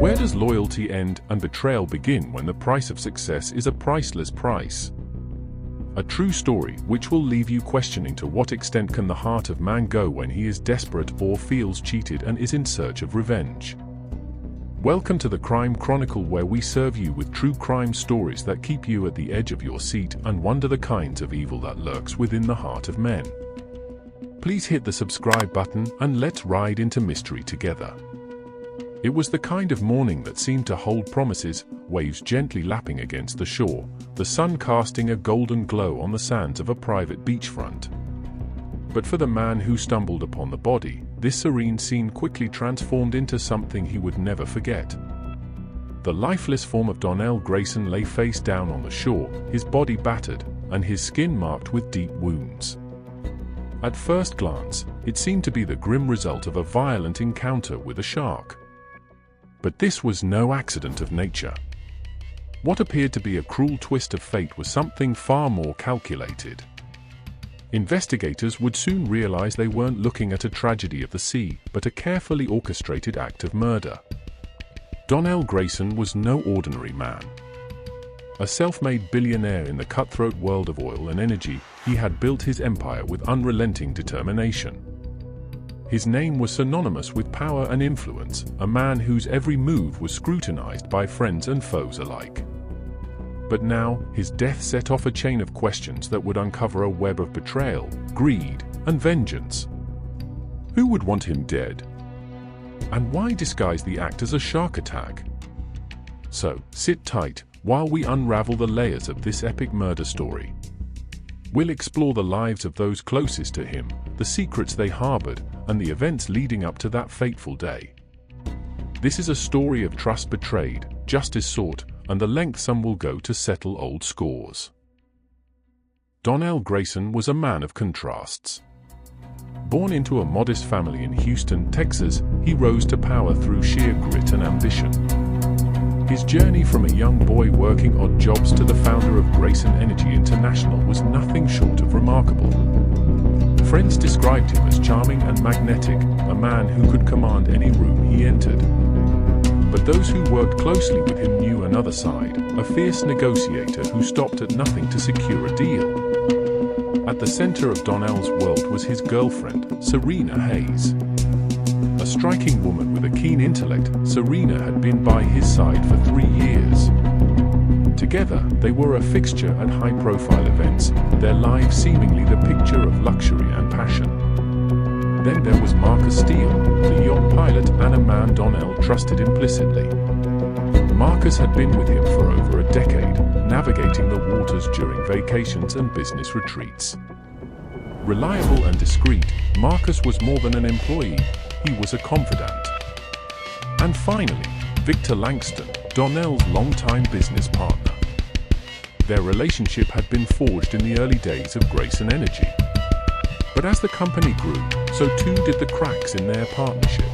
Where does loyalty end and betrayal begin when the price of success is a priceless price? A true story which will leave you questioning to what extent can the heart of man go when he is desperate or feels cheated and is in search of revenge. Welcome to the Crime Chronicle, where we serve you with true crime stories that keep you at the edge of your seat and wonder the kinds of evil that lurks within the heart of men. Please hit the subscribe button and let's ride into mystery together. It was the kind of morning that seemed to hold promises, waves gently lapping against the shore, the sun casting a golden glow on the sands of a private beachfront. But for the man who stumbled upon the body, this serene scene quickly transformed into something he would never forget. The lifeless form of Darnell Grayson lay face down on the shore, his body battered, and his skin marked with deep wounds. At first glance, it seemed to be the grim result of a violent encounter with a shark. But this was no accident of nature. What appeared to be a cruel twist of fate was something far more calculated. Investigators would soon realize they weren't looking at a tragedy of the sea, but a carefully orchestrated act of murder. Darnell Grayson was no ordinary man. A self-made billionaire in the cutthroat world of oil and energy, he had built his empire with unrelenting determination. His name was synonymous with power and influence, a man whose every move was scrutinized by friends and foes alike. But now, his death set off a chain of questions that would uncover a web of betrayal, greed, and vengeance. Who would want him dead? And why disguise the act as a shark attack? So, sit tight while we unravel the layers of this epic murder story. We'll explore the lives of those closest to him, the secrets they harbored, and the events leading up to that fateful day. This is a story of trust betrayed, justice sought, and the length some will go to settle old scores. Darnell Grayson was a man of contrasts. Born into a modest family in Houston, Texas, he rose to power through sheer grit and ambition. His journey from a young boy working odd jobs to the founder of Grayson Energy International was nothing short of remarkable. Friends described him as charming and magnetic, a man who could command any room he entered. But those who worked closely with him knew another side, a fierce negotiator who stopped at nothing to secure a deal. At the center of Darnell's world was his girlfriend, Serena Hayes. A striking woman with a keen intellect, Serena had been by his side for 3 years. Together, they were a fixture at high-profile events, their lives seemingly the picture of luxury and passion. Then there was Marcus Steele, the yacht pilot and a man Darnell trusted implicitly. Marcus had been with him for over a decade, navigating the waters during vacations and business retreats. Reliable and discreet, Marcus was more than an employee, he was a confidant. And finally, Victor Langston, Darnell's longtime business partner. Their relationship had been forged in the early days of Grayson Energy. But as the company grew, so too did the cracks in their partnership.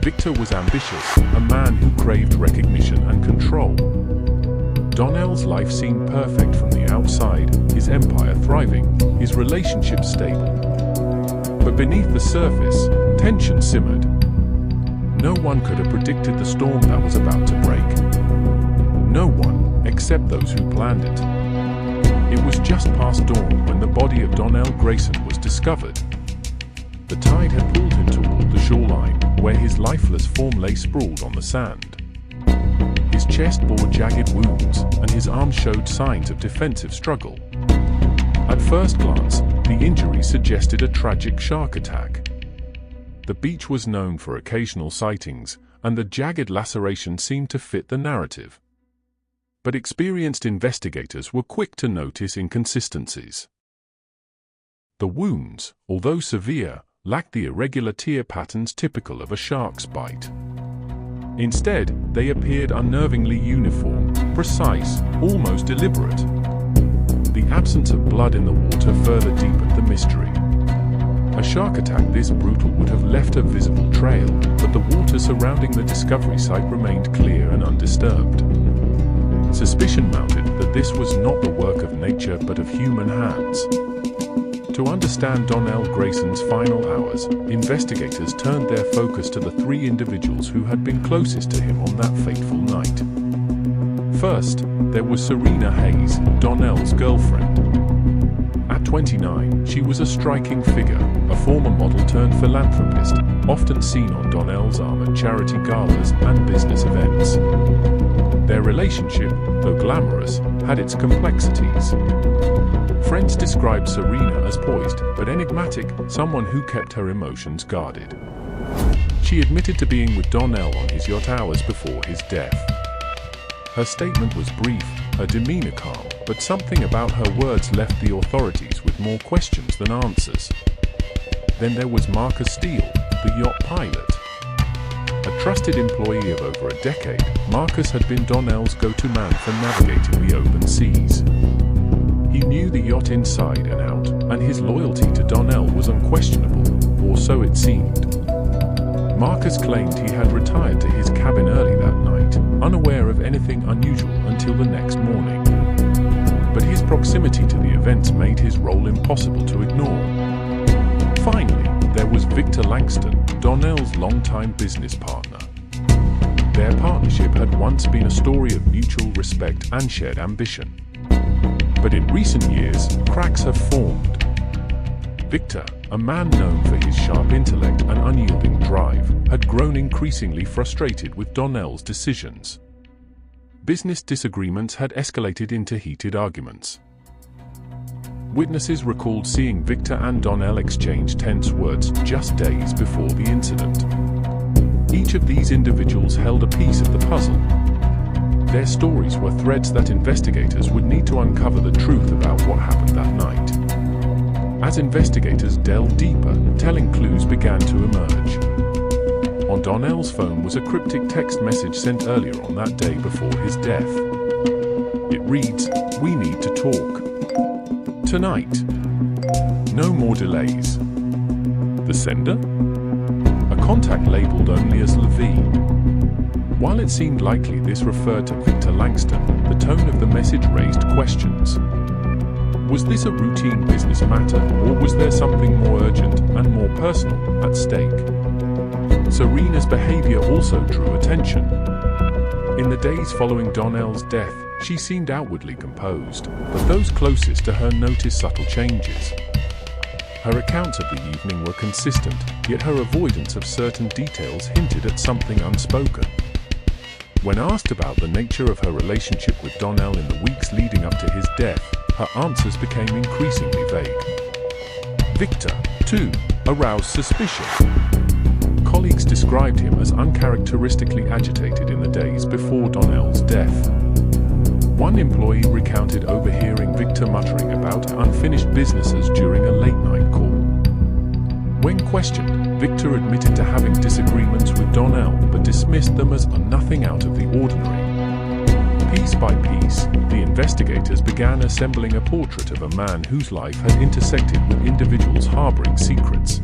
Victor was ambitious, a man who craved recognition and control. Darnell's life seemed perfect from the outside, his empire thriving, his relationship stable. But beneath the surface, tension simmered. No one could have predicted the storm that was about to break. No one, except those who planned it. It was just past dawn when the body of Darnell Grayson was discovered. The tide had pulled him toward the shoreline, where his lifeless form lay sprawled on the sand. His chest bore jagged wounds, and his arms showed signs of defensive struggle. At first glance, the injury suggested a tragic shark attack. The beach was known for occasional sightings, and the jagged laceration seemed to fit the narrative. But experienced investigators were quick to notice inconsistencies. The wounds, although severe, lacked the irregular tear patterns typical of a shark's bite. Instead, they appeared unnervingly uniform, precise, almost deliberate. The absence of blood in the water further deepened the mystery. A shark attack this brutal would have left a visible trail, but the water surrounding the discovery site remained clear and undisturbed. Suspicion mounted that this was not the work of nature but of human hands. To understand Darnell Grayson's final hours, investigators turned their focus to the three individuals who had been closest to him on that fateful night. First, there was Serena Hayes, Darnell's girlfriend. At 29, she was a striking figure, a former model turned philanthropist, often seen on Darnell's arm at charity galas and business events. Their relationship, though glamorous, had its complexities. Friends described Serena as poised but enigmatic, someone who kept her emotions guarded. She admitted to being with Darnell on his yacht hours before his death. Her statement was brief, her demeanor calm, but something about her words left the authorities with more questions than answers. Then there was Marcus Steele, the yacht pilot. A trusted employee of over a decade, Marcus had been Darnell's go-to man for navigating the open seas. He knew the yacht inside and out, and his loyalty to Darnell was unquestionable, or so it seemed. Marcus claimed he had retired to his cabin early that night, unaware of anything unusual until the next morning. But his proximity to the events made his role impossible to ignore. Finally, there was Victor Langston, Darnell's longtime business partner. Their partnership had once been a story of mutual respect and shared ambition. But in recent years, cracks have formed. Victor, a man known for his sharp intellect and unyielding drive, had grown increasingly frustrated with Darnell's decisions. Business disagreements had escalated into heated arguments. Witnesses recalled seeing Victor and Darnell exchange tense words just days before the incident. Each of these individuals held a piece of the puzzle. Their stories were threads that investigators would need to uncover the truth about what happened that night. As investigators delved deeper, telling clues began to emerge. On Darnell's phone was a cryptic text message sent earlier on that day before his death. It reads, "We need to talk. Tonight. No more delays." The sender? A contact labeled only as Levine. While it seemed likely this referred to Victor Langston, the tone of the message raised questions. Was this a routine business matter, or was there something more urgent and more personal at stake? Serena's behavior also drew attention. In the days following Darnell's death, she seemed outwardly composed, but those closest to her noticed subtle changes. Her accounts of the evening were consistent, yet her avoidance of certain details hinted at something unspoken. When asked about the nature of her relationship with Darnell in the weeks leading up to his death, her answers became increasingly vague. Victor, too, aroused suspicion. Colleagues described him as uncharacteristically agitated in the days before Darnell's death. One employee recounted overhearing Victor muttering about unfinished businesses during a late-night call. When questioned, Victor admitted to having disagreements with Darnell, but dismissed them as nothing out of the ordinary. Piece by piece, the investigators began assembling a portrait of a man whose life had intersected with individuals harboring secrets.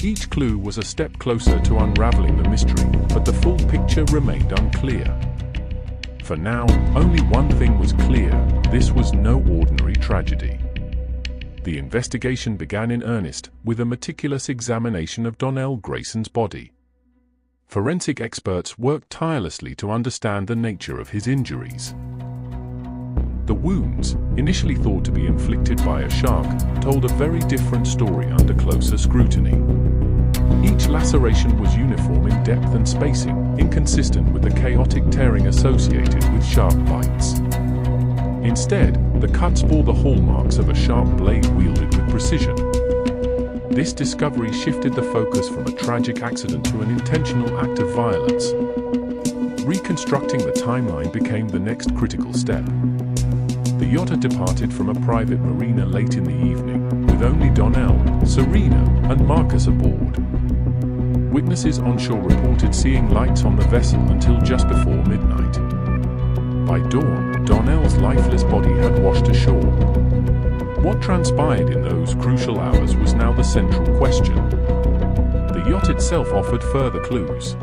Each clue was a step closer to unraveling the mystery, but the full picture remained unclear. For now, only one thing was clear: this was no ordinary tragedy. The investigation began in earnest, with a meticulous examination of Darnell Grayson's body. Forensic experts worked tirelessly to understand the nature of his injuries. The wounds, initially thought to be inflicted by a shark, told a very different story under closer scrutiny. Each laceration was uniform in depth and spacing, inconsistent with the chaotic tearing associated with shark bites. Instead, the cuts bore the hallmarks of a sharp blade wielded with precision. This discovery shifted the focus from a tragic accident to an intentional act of violence. Reconstructing the timeline became the next critical step. The yacht had departed from a private marina late in the evening, with only Darnell, Serena, and Marcus aboard. Witnesses onshore reported seeing lights on the vessel until just before midnight. By dawn, Darnell's lifeless body had washed ashore. What transpired in those crucial hours was now the central question. The yacht itself offered further clues.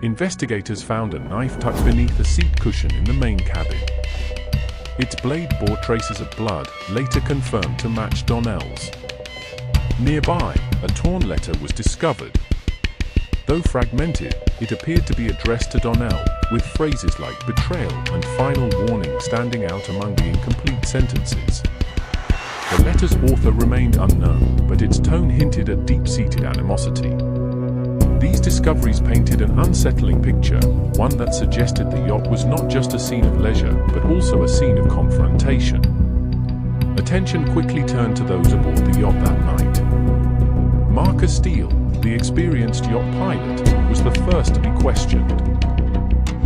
Investigators found a knife tucked beneath a seat cushion in the main cabin. Its blade bore traces of blood, later confirmed to match Darnell's. Nearby, a torn letter was discovered. Though fragmented, it appeared to be addressed to Darnell, with phrases like betrayal and final warning standing out among the incomplete sentences. The letter's author remained unknown, but its tone hinted at deep-seated animosity. These discoveries painted an unsettling picture, one that suggested the yacht was not just a scene of leisure, but also a scene of confrontation. Attention quickly turned to those aboard the yacht that night. Marcus Steele, the experienced yacht pilot, was the first to be questioned.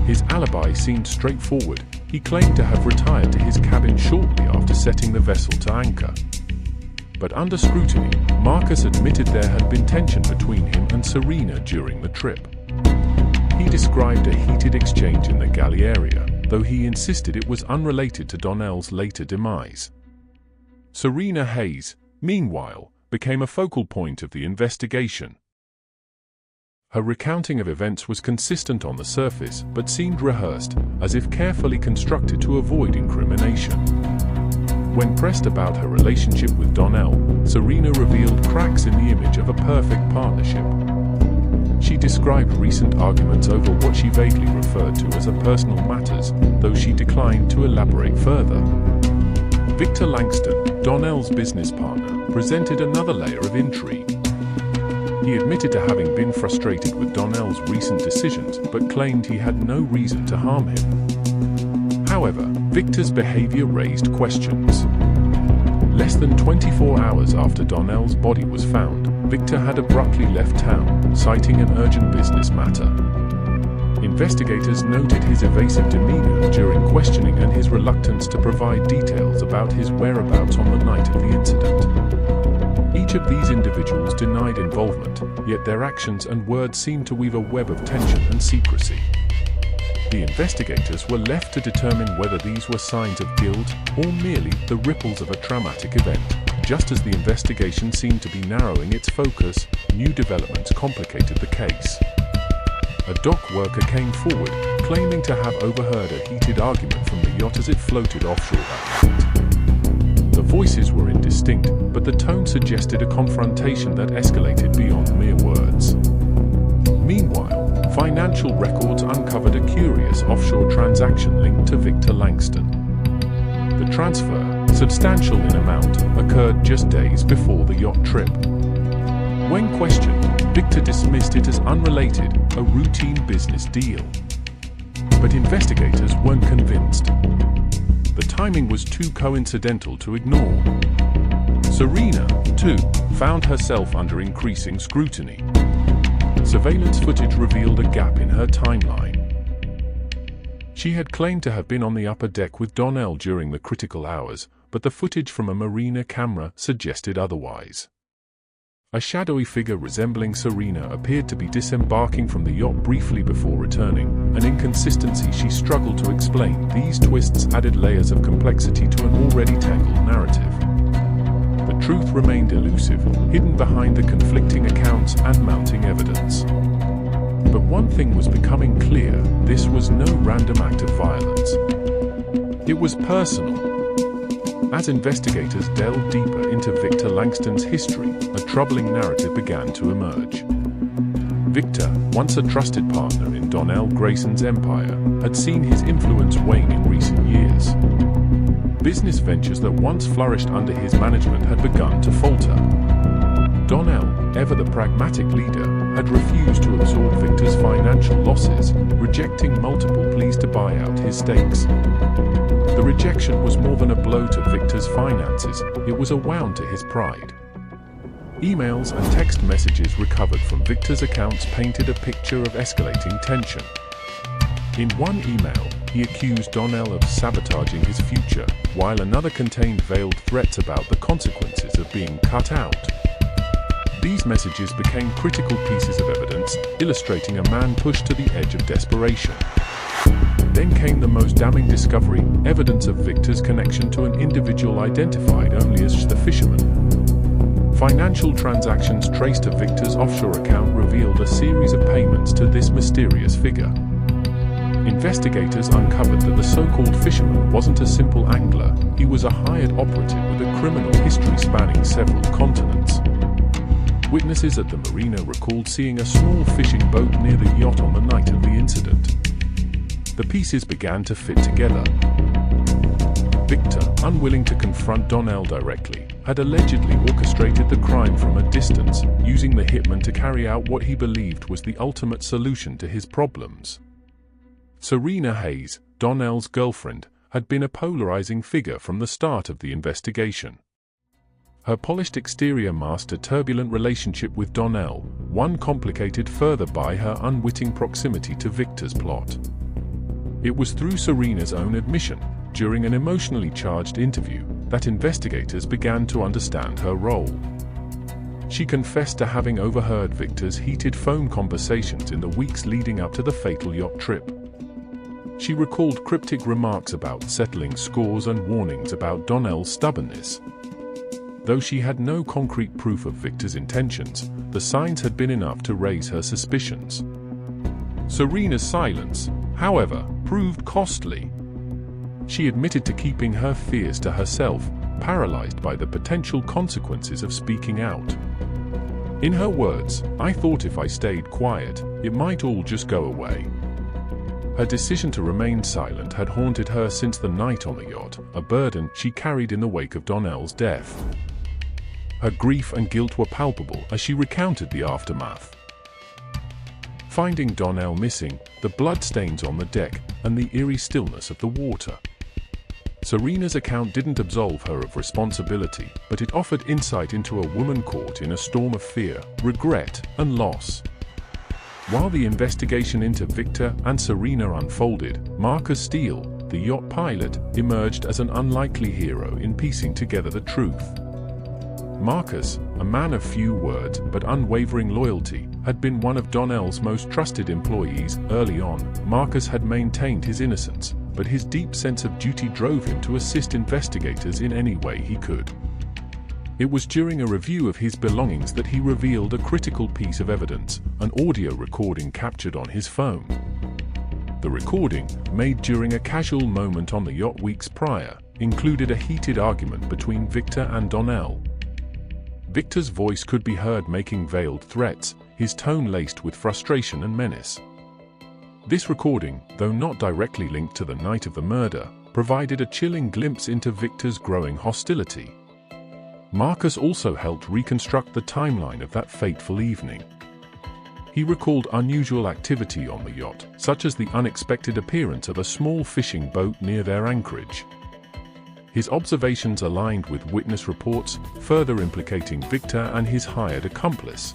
His alibi seemed straightforward. He claimed to have retired to his cabin shortly after setting the vessel to anchor. But under scrutiny, Marcus admitted there had been tension between him and Serena during the trip. He described a heated exchange in the galley area, though he insisted it was unrelated to Darnell's later demise. Serena Hayes, meanwhile, became a focal point of the investigation. Her recounting of events was consistent on the surface, but seemed rehearsed, as if carefully constructed to avoid incrimination. When pressed about her relationship with Darnell, Serena revealed cracks in the image of a perfect partnership. She described recent arguments over what she vaguely referred to as personal matters, though she declined to elaborate further. Victor Langston, Darnell's business partner, presented another layer of intrigue. He admitted to having been frustrated with Darnell's recent decisions, but claimed he had no reason to harm him. However, Victor's behavior raised questions. Less than 24 hours after Darnell's body was found, Victor had abruptly left town, citing an urgent business matter. Investigators noted his evasive demeanor during questioning and his reluctance to provide details about his whereabouts on the night of the incident. Each of these individuals denied involvement, yet their actions and words seemed to weave a web of tension and secrecy. The investigators were left to determine whether these were signs of guilt or merely the ripples of a traumatic event. Just as the investigation seemed to be narrowing its focus, new developments complicated the case. A dock worker came forward, claiming to have overheard a heated argument from the yacht as it floated offshore that night. The voices were indistinct, but the tone suggested a confrontation that escalated beyond mere words. Meanwhile, financial records uncovered a curious offshore transaction linked to Victor Langston. The transfer, substantial in amount, occurred just days before the yacht trip. When questioned, Victor dismissed it as unrelated, a routine business deal. But investigators weren't convinced. The timing was too coincidental to ignore. Serena, too, found herself under increasing scrutiny. Surveillance footage revealed a gap in her timeline. She had claimed to have been on the upper deck with Darnell during the critical hours, but the footage from a marina camera suggested otherwise. A shadowy figure resembling Serena appeared to be disembarking from the yacht briefly before returning, an inconsistency she struggled to explain. These twists added layers of complexity to an already tangled narrative. The truth remained elusive, hidden behind the conflicting accounts and mounting evidence. But one thing was becoming clear: this was no random act of violence. It was personal. As investigators delved deeper into Victor Langston's history, a troubling narrative began to emerge. Victor, once a trusted partner in Darnell Grayson's empire, had seen his influence wane in recent years. Business ventures that once flourished under his management had begun to falter. Darnell, ever the pragmatic leader, had refused to absorb Victor's financial losses, rejecting multiple pleas to buy out his stakes. The rejection was more than a blow to Victor's finances, it was a wound to his pride. Emails and text messages recovered from Victor's accounts painted a picture of escalating tension. In one email, he accused Darnell of sabotaging his future, while another contained veiled threats about the consequences of being cut out. These messages became critical pieces of evidence, illustrating a man pushed to the edge of desperation. Then came the most damning discovery, evidence of Victor's connection to an individual identified only as the fisherman. Financial transactions traced to Victor's offshore account revealed a series of payments to this mysterious figure. Investigators uncovered that the so-called fisherman wasn't a simple angler, he was a hired operative with a criminal history spanning several continents. Witnesses at the marina recalled seeing a small fishing boat near the yacht on the night of the incident. The pieces began to fit together. Victor, unwilling to confront Darnell directly, had allegedly orchestrated the crime from a distance, using the hitman to carry out what he believed was the ultimate solution to his problems. Serena Hayes, Darnell's girlfriend, had been a polarizing figure from the start of the investigation. Her polished exterior masked a turbulent relationship with Darnell, one complicated further by her unwitting proximity to Victor's plot. It was through Serena's own admission, during an emotionally charged interview, that investigators began to understand her role. She confessed to having overheard Victor's heated phone conversations in the weeks leading up to the fatal yacht trip. She recalled cryptic remarks about settling scores and warnings about Darnell's stubbornness. Though she had no concrete proof of Victor's intentions, the signs had been enough to raise her suspicions. Serena's silence, however, proved costly. She admitted to keeping her fears to herself, paralyzed by the potential consequences of speaking out. In her words, "I thought if I stayed quiet, it might all just go away." Her decision to remain silent had haunted her since the night on the yacht, a burden she carried in the wake of Darnell's death. Her grief and guilt were palpable as she recounted the aftermath. Finding Darnell missing, the bloodstains on the deck, and the eerie stillness of the water. Serena's account didn't absolve her of responsibility, but it offered insight into a woman caught in a storm of fear, regret, and loss. While the investigation into Victor and Serena unfolded, Marcus Steele, the yacht pilot, emerged as an unlikely hero in piecing together the truth. Marcus, a man of few words but unwavering loyalty, had been one of Darnell's most trusted employees. Early on, Marcus had maintained his innocence, but his deep sense of duty drove him to assist investigators in any way he could. It was during a review of his belongings that he revealed a critical piece of evidence, an audio recording captured on his phone. The recording, made during a casual moment on the yacht weeks prior, included a heated argument between Victor and Darnell. Victor's voice could be heard making veiled threats, his tone laced with frustration and menace. This recording, though not directly linked to the night of the murder, provided a chilling glimpse into Victor's growing hostility. Marcus also helped reconstruct the timeline of that fateful evening. He recalled unusual activity on the yacht, such as the unexpected appearance of a small fishing boat near their anchorage. His observations aligned with witness reports, further implicating Victor and his hired accomplice.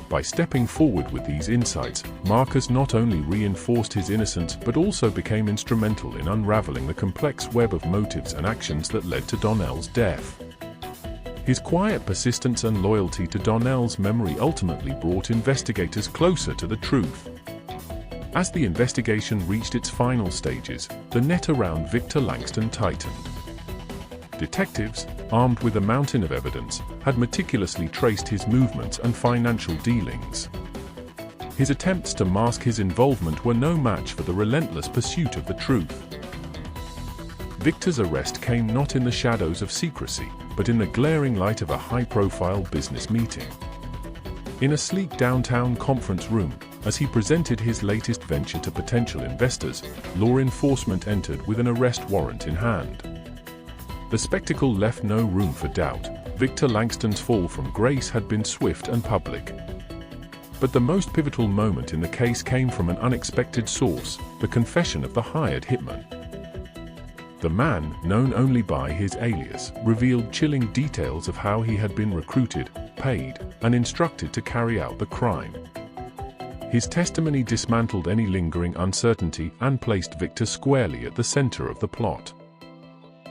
By stepping forward with these insights, Marcus not only reinforced his innocence but also became instrumental in unraveling the complex web of motives and actions that led to Darnell's death. His quiet persistence and loyalty to Darnell's memory ultimately brought investigators closer to the truth. As the investigation reached its final stages, the net around Victor Langston tightened. Detectives, armed with a mountain of evidence, had meticulously traced his movements and financial dealings. His attempts to mask his involvement were no match for the relentless pursuit of the truth. Victor's arrest came not in the shadows of secrecy, but in the glaring light of a high-profile business meeting. In a sleek downtown conference room, as he presented his latest venture to potential investors, law enforcement entered with an arrest warrant in hand. The spectacle left no room for doubt. Victor Langston's fall from grace had been swift and public. But the most pivotal moment in the case came from an unexpected source, the confession of the hired hitman. The man, known only by his alias, revealed chilling details of how he had been recruited, paid, and instructed to carry out the crime. His testimony dismantled any lingering uncertainty and placed Victor squarely at the center of the plot.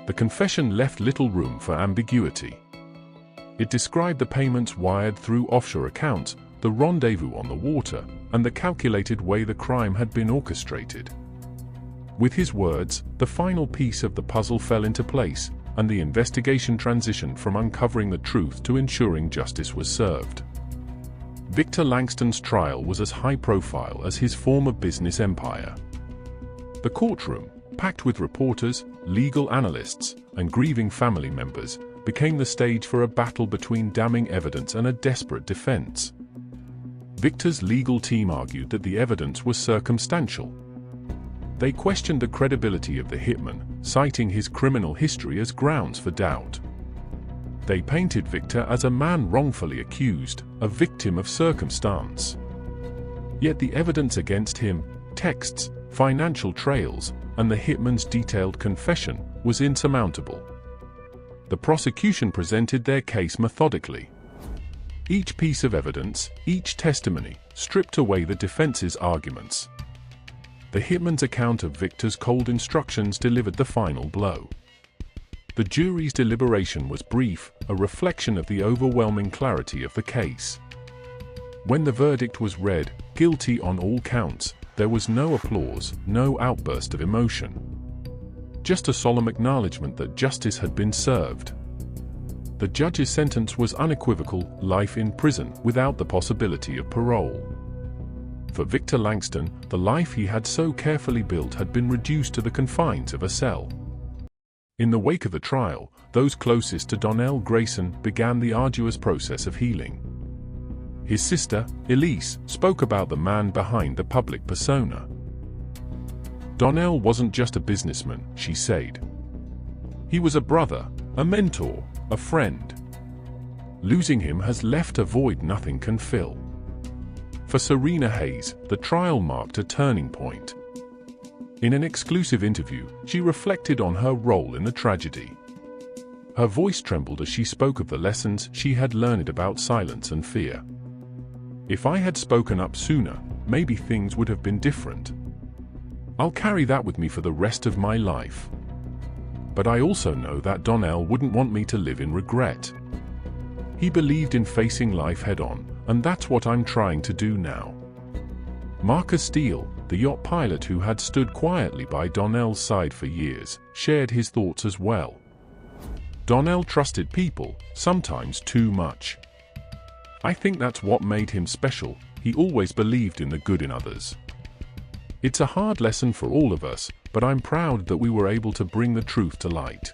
The confession left little room for ambiguity. It described the payments wired through offshore accounts, the rendezvous on the water, and the calculated way the crime had been orchestrated. With his words, the final piece of the puzzle fell into place, and the investigation transitioned from uncovering the truth to ensuring justice was served. Victor Langston's trial was as high-profile as his former business empire. The courtroom, packed with reporters, legal analysts, and grieving family members, became the stage for a battle between damning evidence and a desperate defense. Victor's legal team argued that the evidence was circumstantial. They questioned the credibility of the hitman, citing his criminal history as grounds for doubt. They painted Victor as a man wrongfully accused, a victim of circumstance. Yet the evidence against him, texts, financial trails, and the hitman's detailed confession, was insurmountable. The prosecution presented their case methodically. Each piece of evidence, each testimony, stripped away the defense's arguments. The hitman's account of Victor's cold instructions delivered the final blow. The jury's deliberation was brief, a reflection of the overwhelming clarity of the case. When the verdict was read, guilty on all counts, there was no applause, no outburst of emotion. Just a solemn acknowledgement that justice had been served. The judge's sentence was unequivocal: life in prison without the possibility of parole. For Victor Langston, the life he had so carefully built had been reduced to the confines of a cell. In the wake of the trial, those closest to Darnell Grayson began the arduous process of healing. His sister, Elise, spoke about the man behind the public persona. Darnell wasn't just a businessman, she said. He was a brother, a mentor, a friend. Losing him has left a void nothing can fill. For Serena Hayes, the trial marked a turning point. In an exclusive interview, she reflected on her role in the tragedy. Her voice trembled as she spoke of the lessons she had learned about silence and fear. "If I had spoken up sooner, maybe things would have been different. I'll carry that with me for the rest of my life. But I also know that Darnell wouldn't want me to live in regret. He believed in facing life head-on, and that's what I'm trying to do now." Marcus Steele, the yacht pilot who had stood quietly by Darnell's side for years, shared his thoughts as well. Darnell trusted people, sometimes too much. "I think that's what made him special. He always believed in the good in others. It's a hard lesson for all of us, but I'm proud that we were able to bring the truth to light."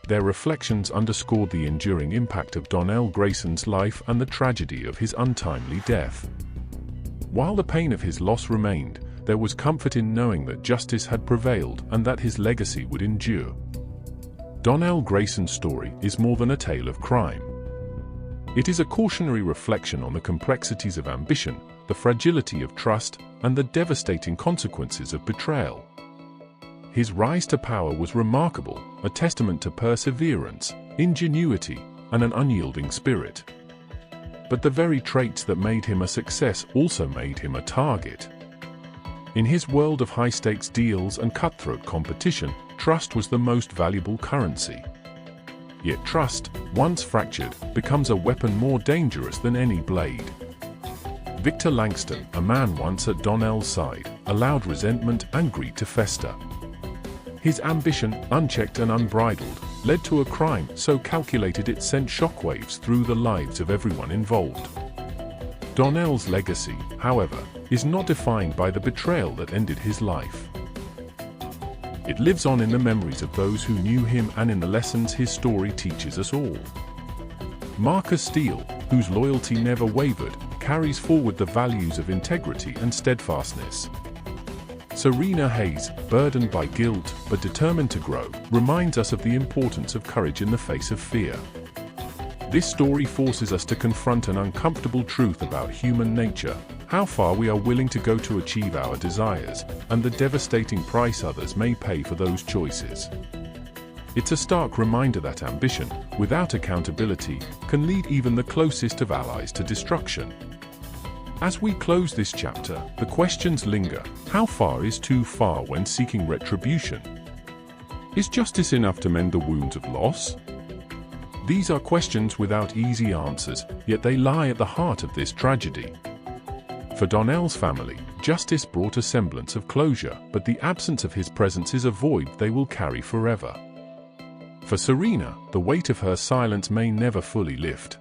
Their reflections underscored the enduring impact of Darnell Grayson's life and the tragedy of his untimely death. While the pain of his loss remained, there was comfort in knowing that justice had prevailed and that his legacy would endure. Darnell Grayson's story is more than a tale of crime. It is a cautionary reflection on the complexities of ambition, the fragility of trust, and the devastating consequences of betrayal. His rise to power was remarkable, a testament to perseverance, ingenuity, and an unyielding spirit. But the very traits that made him a success also made him a target. In his world of high-stakes deals and cutthroat competition, trust was the most valuable currency. Yet trust, once fractured, becomes a weapon more dangerous than any blade. Victor Langston, a man once at Darnell's side, allowed resentment and greed to fester. His ambition, unchecked and unbridled, led to a crime so calculated it sent shockwaves through the lives of everyone involved. Darnell's legacy, however, is not defined by the betrayal that ended his life. It lives on in the memories of those who knew him and in the lessons his story teaches us all. Marcus Steele, whose loyalty never wavered, carries forward the values of integrity and steadfastness. Serena Hayes, burdened by guilt but determined to grow, reminds us of the importance of courage in the face of fear. This story forces us to confront an uncomfortable truth about human nature, how far we are willing to go to achieve our desires, and the devastating price others may pay for those choices. It's a stark reminder that ambition, without accountability, can lead even the closest of allies to destruction. As we close this chapter, the questions linger. How far is too far when seeking retribution? Is justice enough to mend the wounds of loss? These are questions without easy answers, yet they lie at the heart of this tragedy. For Darnell's family, justice brought a semblance of closure, but the absence of his presence is a void they will carry forever. For Serena, the weight of her silence may never fully lift.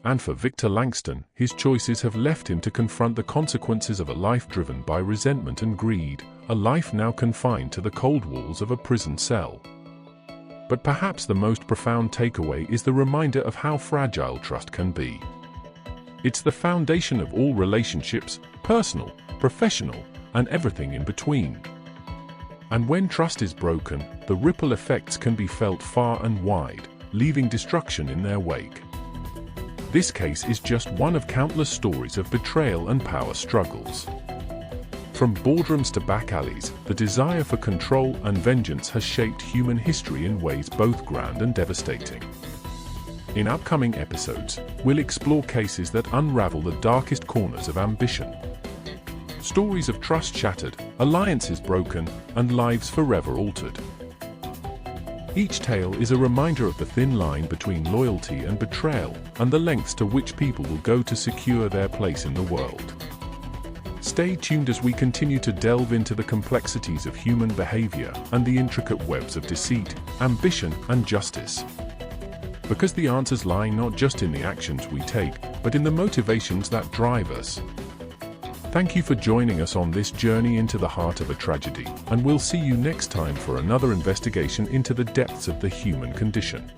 And for Victor Langston, his choices have left him to confront the consequences of a life driven by resentment and greed, a life now confined to the cold walls of a prison cell. But perhaps the most profound takeaway is the reminder of how fragile trust can be. It's the foundation of all relationships, personal, professional, and everything in between. And when trust is broken, the ripple effects can be felt far and wide, leaving destruction in their wake. This case is just one of countless stories of betrayal and power struggles. From boardrooms to back alleys, the desire for control and vengeance has shaped human history in ways both grand and devastating. In upcoming episodes, we'll explore cases that unravel the darkest corners of ambition. Stories of trust shattered, alliances broken, and lives forever altered. Each tale is a reminder of the thin line between loyalty and betrayal, and the lengths to which people will go to secure their place in the world. Stay tuned as we continue to delve into the complexities of human behavior and the intricate webs of deceit, ambition, and justice. Because the answers lie not just in the actions we take, but in the motivations that drive us. Thank you for joining us on this journey into the heart of a tragedy, and we'll see you next time for another investigation into the depths of the human condition.